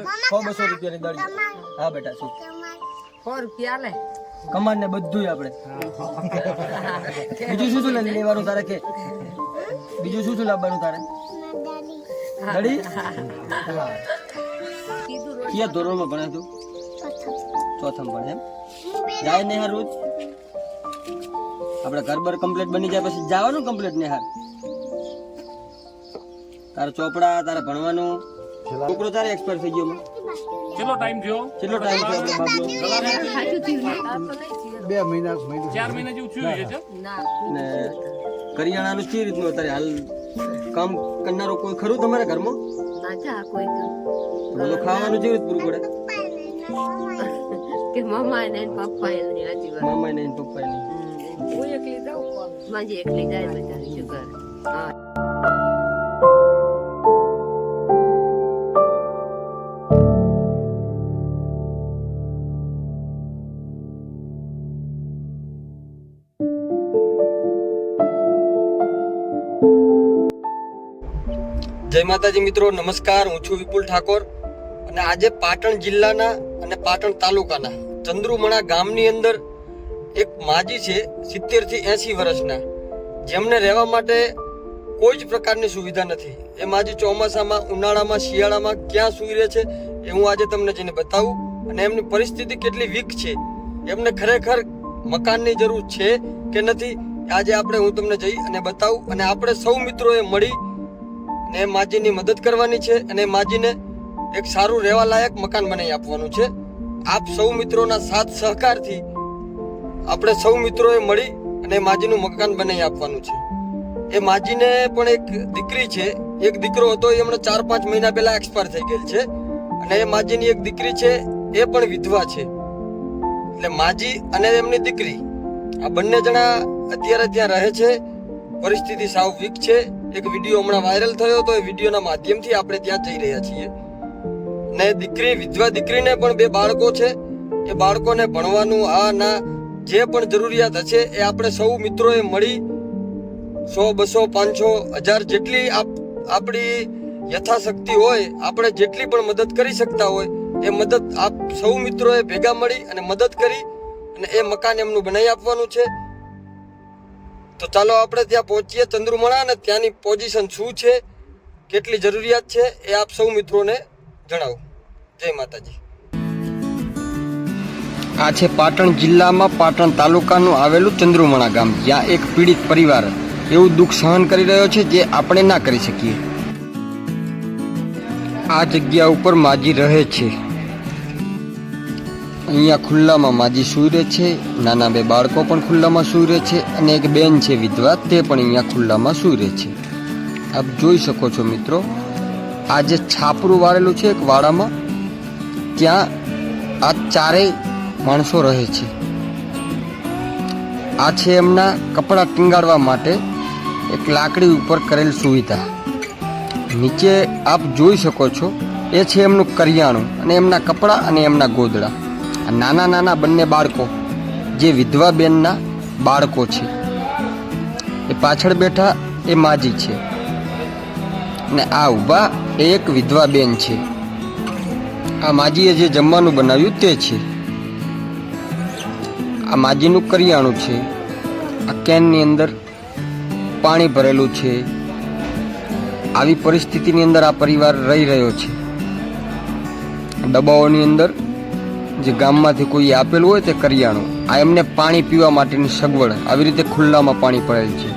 100-200 રૂપિયાની દાળી. હા બેટા શું 100 રૂપિયા લે કમાન ને બધું આપણે. બીજું શું શું લેવાનું તારે કે? બીજું શું શું લાવવાનું તારે? દાળી. કયા ધોરણમાં ભણે તું? ચોથમ ભણે એમ? જાય ને રોજ આપણે ઘર બર કમ્પ્લીટ બની જાય પછી જવાનું કમ્પ્લીટ ને હાર. તારા ચોપડા તારા ભણવાનું છોકરો તારે એક્સપર્ટ થઈ ગયો. કેટલો ટાઈમ થયો? કેટલો ટાઈમ થયો બાબલો? 4 મહિના જેવું થયું છે. ને કરિયાણાનું કેવી રીતનું અત્યારે હાલ કામ કરનારો કોઈ ખરું તમારા ઘરમાં? બધું ખાવાનું કેવી રીત પૂરું પડે? મામા ને પપ્પા મામા ને પપ્પા ને એકલી જાય બધા શુગર. જય માતાજી મિત્રો, નમસ્કાર. હું છું વિપુલ ઠાકોર અને આજે પાટણ જિલ્લાના અને પાટણ તાલુકાના ચંદ્રુમણા ગામની અંદર એક માજી છે 70 થી 80 વર્ષના, જેમને રહેવા માટે કોઈ જ પ્રકારની સુવિધા નથી. એ માજી ચોમાસામાં, ઉનાળામાં, શિયાળામાં ક્યાં સૂઈ રહે છે એ હું આજે તમને જઈને બતાવું. અને એમની પરિસ્થિતિ કેટલી વીક છે, એમને ખરેખર મકાનની જરૂર છે કે નથી, આજે હું તમને જઈ અને બતાવું. અને આપણે સૌ મિત્રોએ મળી ને માજીની મદદ કરવાની છે અને માજીને એક સારું રહેવા લાયક મકાન બનાવી આપવાનું છે. આપ સૌ મિત્રોના સાથ સહકારથી આપણે સૌ મિત્રોએ મળી અને માજીનું મકાન બનાવી આપવાનું છે. એ માજીને પણ એક દીકરી છે, એક દીકરો હતો, એ હમણાં 4-5 મહિના પહેલા એક્સપાયર થઈ ગયેલ છે. અને એ માજીની એક દીકરી છે, એ પણ વિધવા છે. એટલે માજી અને એમની દીકરી આ બંને જણા અત્યારે ત્યાં રહે છે. પરિસ્થિતિ સાવ વીક છે. એક વિડીયો હમણાં વાયરલ થયો હતો, એ વિડીયોના માધ્યમથી આપણે ત્યાં જઈ રહ્યા છીએ. ને વિધવા દીકરીને પણ 2 બાળકો છે. એ બાળકોને ભણવાનું આ ના જે પણ જરૂરિયાત હશે એ આપણે સૌ મિત્રોએ મળી 100, 200, 500, 1000 જેટલી આપણી યથાશક્તિ હોય, આપણે જેટલી પણ મદદ કરી શકતા હોય એ મદદ આપ સૌ મિત્રોએ ભેગા મળી અને મદદ કરી અને એ મકાન એમનું બનાવી આપવાનું છે. તો ચાલો આપણે ત્યાં પહોંચીએ ચંદ્રુમણા, અને ત્યાંની પોઝિશન શું છે, કેટલી જરૂરિયાત છે એ આપ સૌ મિત્રોને જણાવું. જય માતાજી. આ છે પાટણ જિલ્લામાં પાટણ તાલુકાનું આવેલું ચંદ્રુમણા ગામ, જ્યાં એક પીડિત પરિવાર એવું દુઃખ સહન કરી રહ્યો છે જે આપણે ના કરી શકીએ. આ જગ્યા ઉપર માજી રહે છે. અહીંયા ખુલ્લામાં માજી સૂઈ રહે છે. નાના 2 બાળકો પણ ખુલ્લામાં સૂઈ રહે છે અને એક બેન છે વિધવા, તે પણ અહીંયા ખુલ્લામાં સૂઈ રહે છે. આપ જોઈ શકો છો મિત્રો, આ જે છાપરું વાળેલું છે એક વાડામાં, ત્યાં આ 4 માણસો રહે છે. આ છે એમના કપડાં ટીંગાડવા માટે એક લાકડી ઉપર કરેલ સુવિધા. નીચે આપ જોઈ શકો છો એ છે એમનું કરિયાણું અને એમના કપડાં અને એમના ગોદડા. નાના નાના બંને બાળકો જે વિધવા બેનના બાળકો છે, એ પાછળ બેઠા એ માજી છે અને આ ઊભા એ એક વિધવા બેન છે. આ માજીએ જે જમવાનું બનાવ્યું તે છે. આ માજીનું કરિયાણું છે. આ કેનની અંદર પાણી ભરેલું છે. આવી પરિસ્થિતિની અંદર આ પરિવાર રહી રહ્યો છે. ડબ્બાઓની અંદર જે ગામમાંથી કોઈ આપેલું હોય તે કરિયાણું, આ એમને પાણી પીવા માટેની સગવડ આવી રીતે ખુલ્લામાં પાણી પડેલ છે.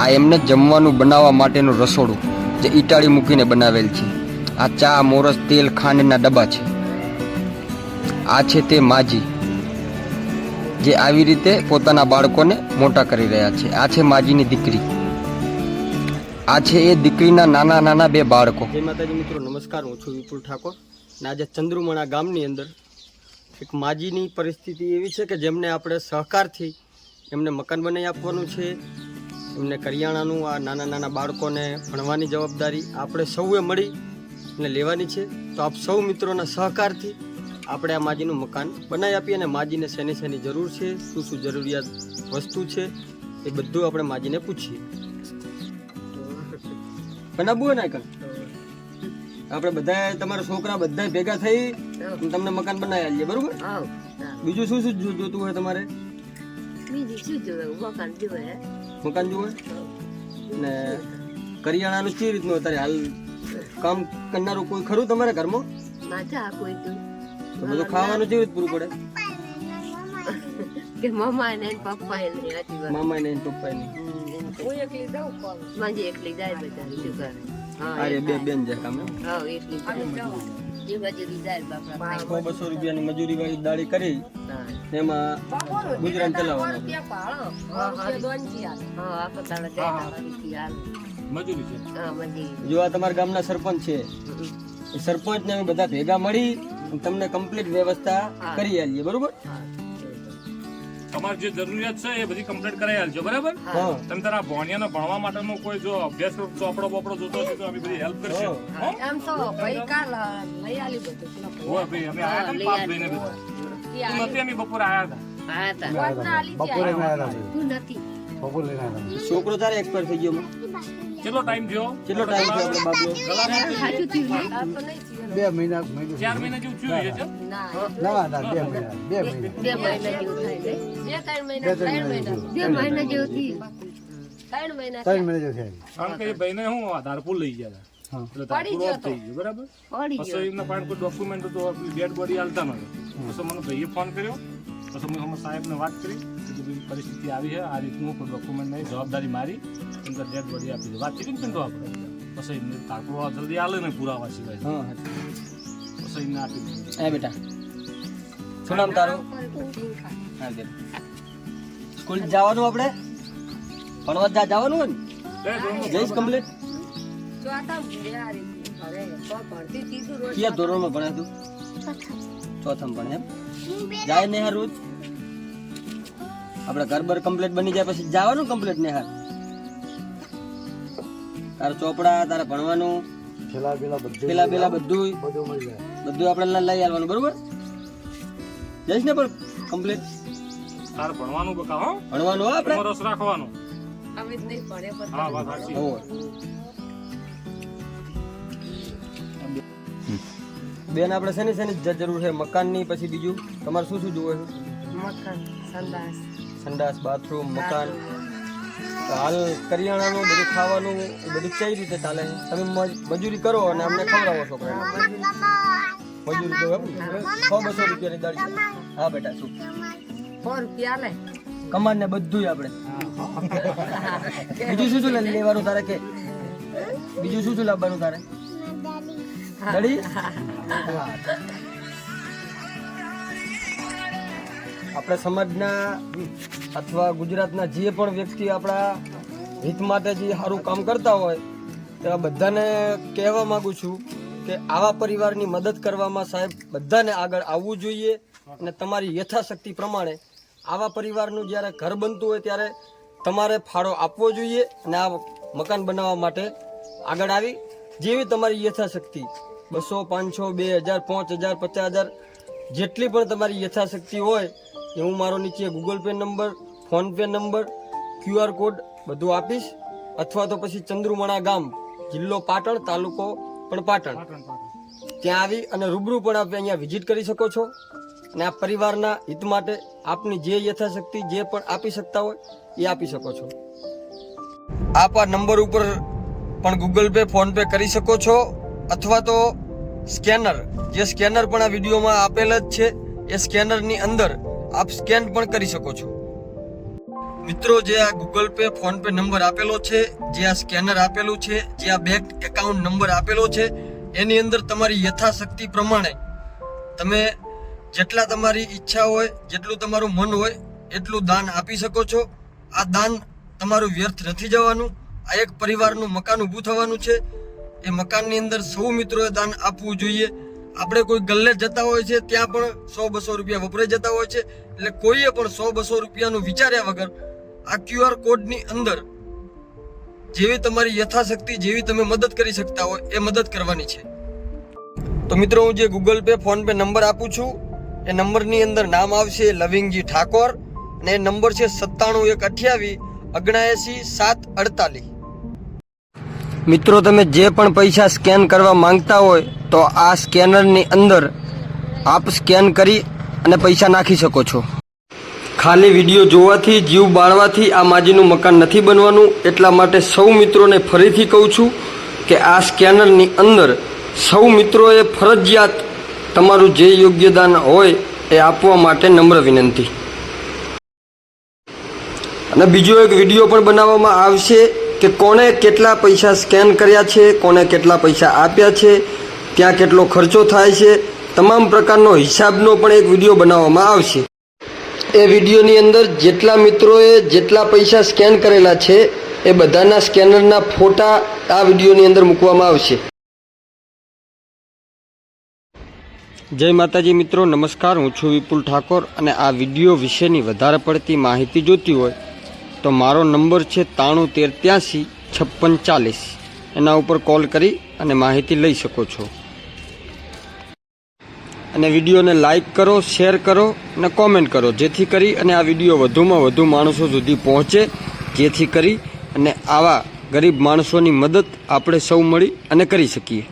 આ એમને જમવાનું બનાવવા માટેનું રસોડું જે ઈટાળી મૂકીને બનાવેલ છે. આ ચા, મોરસ, તેલ, ખાંડના ડબ્બા છે. આ છે તે માજી જે આવી રીતે પોતાના બાળકોને મોટા કરી રહ્યા છે. આ છે માજીની દીકરી. આ છે એ દીકરીના નાના નાના 2 બાળકો. જય માતાજી મિત્રો, નમસ્કાર. હું છું વિપુલ ઠાકોર. અને આજે ચંદ્રુમણા ગામની અંદર એક માજીની પરિસ્થિતિ એવી છે કે જેમને આપણે સહકારથી એમને મકાન બનાવી આપવાનું છે. એમને કરિયાણાનું, આ નાના નાના બાળકોને ભણવાની જવાબદારી આપણે સૌએ મળી અને લેવાની છે. તો આપ સૌ મિત્રોના સહકારથી આપણે આ માજીનું મકાન બનાવી આપીએ અને માજીને શેની જરૂર છે, શું શું જરૂરિયાત વસ્તુ છે એ બધું આપણે માજીને પૂછીએ. બનાવવું હોય ને આપણે બધા તમારા છોકરા બધા ભેગા થઈ અને તમને મકાન બનાવી આલીએ, બરોબર? આવ બીજું શું શું જોતું હોય તમારે? બીજું શું જોવે મકાન જોવે મકાન જોવે ને કરિયાણાનું કેવી રીતનું અત્યારે હાલ કામ કરનારું કોઈ ખરું તમારા ઘરમાં? માથા કોઈ તો તો બધું ખાવાનું કેવી રીતે પૂરું પડે? કે મમ્મા ને પપ્પા એ ને આજી વાત મામા ને પપ્પા ને હું એકલી જાઉં માજી એકલી જાય બધા શું કરે અરે બે બેન જાય કામ હા એકલી જે મજૂરી જાય બાપા 100-200 રૂપિયાની મજૂરી વાળી દાડી કરી એમાં ગુજરાન ચલાવવાનું. હા આખો તાળા જાય હાલ મજૂરી છે. હા મજી જો આ તમારા ગામના સરપંચ છે, એ સરપંચ ને અમે બધા ભેગા મળી અને તમને કમ્પ્લીટ વ્યવસ્થા કરી આલીએ, બરોબર? તમારી જે જરૂરિયાત છે એ બધી કમ્પ્લીટ કરાવી આલજો, બરાબર? હા તમે તારા ભણિયાને ભણવા માટેનો કોઈ જો અભ્યાસ ચોપડો બોપડો જોતો હશે તો અમે બધી હેલ્પ કરશું. હો? એમ તો ભાઈ કાલ લઈ આલી બધું હોય ભાઈ, અમે આયા હતા ને પાંચ ભાઈને બધા. તું નથી, અમે બપોરે આયા હતા. હા તા બપોરે ના આવ્યા તું નથી બપોરે લઈને આવ્યા છોકરો તારે એક્સપાયર થઈ ગયો? કેટલો ટાઈમ થયો? કેટલો ટાઈમ થયો આપણે બાબલો? સાચું થયું આ તો નહીં થયું 2 મહિના 4 મહિના જેવું થયું છે. ના ના 2 મહિના 2 મહિના 2 મહિના જેવું થાય ને 3 મહિના 2 મહિના 3 મહિના 3 મહિના જેવું થયા કારણ કે એ ભાઈને હું આધાર પુલ લઈ ગયા હતા. એટલે ધારપુર ઓફ થઈ ગયું, બરાબર? પડી પછી એમના પાસે કોઈ ડોક્યુમેન્ટ તો ડેડ બોડી હાલતા નથી. પછી મને ભાઈએ ફોન કર્યો, પછી મેં અમારા સાહેબને વાત કરી કે બધી પરિસ્થિતિ આવી છે, આ રીતનું કોઈ ડોક્યુમેન્ટ નહીં, જવાબદારી મારી, એમને ડેડ બોડી આપી છે. વાત કરી ને તો આપણે પછી એમને ધારપુર જલ્દી હાલે ને પુરાવા સિવાય, હા પછી એમને આપી દીધું. એ બેટા શું નામ તારું? હા બેન સ્કૂલ જવાનું આપણે ભણવા જવાનું હોય ને? જઈશ કમ્પ્લીટ? કયા ધોરણમાં ભણ્યા તું? ચોથામાં ભણે એમ? જાય નેહાર રોજ? આપણે ઘર બર કમ્પ્લીટ બની જાય પછી જવાનું કમ્પ્લીટ નેહાર? તારા ચોપડા, તારા ભણવાનું, છેલ્લા પેલા બધું બધું મળી જાય બધું આપણે લઈ આવવાનું, બરોબર? જઈશ ને પણ કમ્પ્લીટ તારે ભણવાનું બકા, હો? ભણવાનું હો આપણે? એમાં રસ રાખવાનો. હવે જ નહીં પડે પણ હા, વાત સાચી. હોવે. બેન આપણે શેની શેની જરૂર છે? મકાનની, પછી બીજું તમારે શું શું જોવે છે? મકાન સંદાસ સંડાસ, બાથરૂમ, મકાન. તો હાલ કરિયાણાનું બધું ખાવાનું એ બધું કઈ રીતે ચાલે છે? તમે મજૂરી કરો અને અમને ખવડાવો છોકરા? મજૂરી તો 100-200 રૂપિયાની દાડી. હા બેટા શું 4 રૂપિયા લે કમાન ને બધું આપણે. બીજું શું શું લેવાનું તારે કે? બીજું શું શું લાવવાનું તારે? દડી? આપણે સમાજના અથવા ગુજરાતના જે પણ વ્યક્તિ આપણા હિત માટે જે સારું કામ કરતા હોય તેવા બધાને કહેવા માંગુ છું કે આવા પરિવારની મદદ કરવામાં સાહેબ બધાને આગળ આવવું જોઈએ અને તમારી યથાશક્તિ પ્રમાણે આવા પરિવારનું જ્યારે ઘર બનતું હોય ત્યારે તમારે ફાળો આપવો જોઈએ અને આ મકાન બનાવવા માટે આગળ આવી જેવી તમારી યથાશક્તિ 200, 500, 2000, 5000, 50000 જેટલી પણ તમારી યથાશક્તિ હોય એ હું મારો નીચે Google pay number, phone pay number, QR code બધું આપીશ. અથવા તો પછી ચંદ્રુમણા ગામ, જિલ્લો પાટણ, તાલુકો પણ પાટણ, ત્યાં આવી અને રૂબરૂ પણ આપ અહીંયા વિઝિટ કરી શકો છો અને આ પરિવારના હિત માટે આપની જે યથાશક્તિ જે પણ આપી શકતા હોય એ આપી શકો છો. આપ આ નંબર ઉપર પણ ગૂગલ પે, ફોન પે કરી શકો છો અથવા તો સ્કેનર, જે સ્કેનર પણ આ વિડીયોમાં આપેલ જ છે એ સ્કેનરની અંદર આપ સ્કેન પણ કરી શકો છો. મિત્રો, જે આ Google pay, phone pay number આપેલો છે, જે આ સ્કેનર આપેલું છે, જે આ બેંક એકાઉન્ટ નંબર આપેલો છે, એની અંદર તમારી યથાશક્તિ પ્રમાણે તમે જેટલા તમારી ઈચ્છા હોય, જેટલું તમારું મન હોય એટલું દાન આપી શકો છો. આ દાન તમારું વ્યર્થ નથી જવાનું. આ એક પરિવારનું મકાન ઊભું થવાનું છે. એ મકાનની અંદર સૌ મિત્રોએ દાન આપવું જોઈએ. આપણે કોઈ ગલ્લે જતા હોય છે ત્યાં પણ 100-200 રૂપિયા વપરાઈ જતા હોય છે. એટલે કોઈએ પણ 100-200 રૂપિયાનું વિચાર્યા વગર આ QR કોડની અંદર જેવી તમારી યથાશક્તિ, જેવી તમે મદદ કરી શકતા હોય એ મદદ કરવાની છે. તો મિત્રો, હું જે Google pay, phone pay number આપું છું એ નંબરની અંદર નામ આવશે લવિંગજી ઠાકોર અને એ નંબર છે 97 128 79 7 48. મિત્રો તમે જે પણ પૈસા સ્કેન કરવા માંગતા હોય તો આ સ્કેનરની અંદર આપ સ્કેન કરી અને પૈસા નાખી શકો છો. ખાલી વિડીયો જોવાથી જીવ બાળવાથી આ માજીનું મકાન નથી બનવાનું. એટલા માટે સૌ મિત્રોને ફરીથી કહું છું કે આ સ્કેનરની અંદર સૌ મિત્રોએ ફરજિયાત તમારું જે યોગ્યદાન હોય એ આપવા માટે નમ્ર વિનંતી. અને બીજો એક વિડીયો પણ બનાવવામાં આવશે કે કોણે કેટલા પૈસા સ્કેન કર્યા છે, કોણે કેટલા પૈસા આપ્યા છે, ત્યાં કેટલો ખર્ચો થાય છે, તમામ પ્રકારનો હિસાબનો પણ એક વિડીયો બનાવવામાં આવશે. એ વિડીયોની અંદર જેટલા મિત્રોએ જેટલા પૈસા સ્કેન કરેલા છે એ બધાના સ્કેનરના ફોટા આ વિડીયોની અંદર મૂકવામાં આવશે. જય માતાજી મિત્રો, નમસ્કાર. હું છું વિપુલ ઠાકોર અને આ વિડીયો વિશેની વધારે પડતી માહિતી જોતી હોય તો મારો નંબર છે 93835640. એના ઉપર કોલ કરી અને માહિતી લઈ શકો છો. અને વિડીયોને લાઈક કરો, શેર કરો અને કોમેન્ટ કરો, જેથી કરી અને આ વિડીયો વધુમાં વધુ માણસો સુધી પહોંચે, જેથી કરી અને આવા ગરીબ માણસોની મદદ આપણે સૌ મળી અને કરી શકીએ.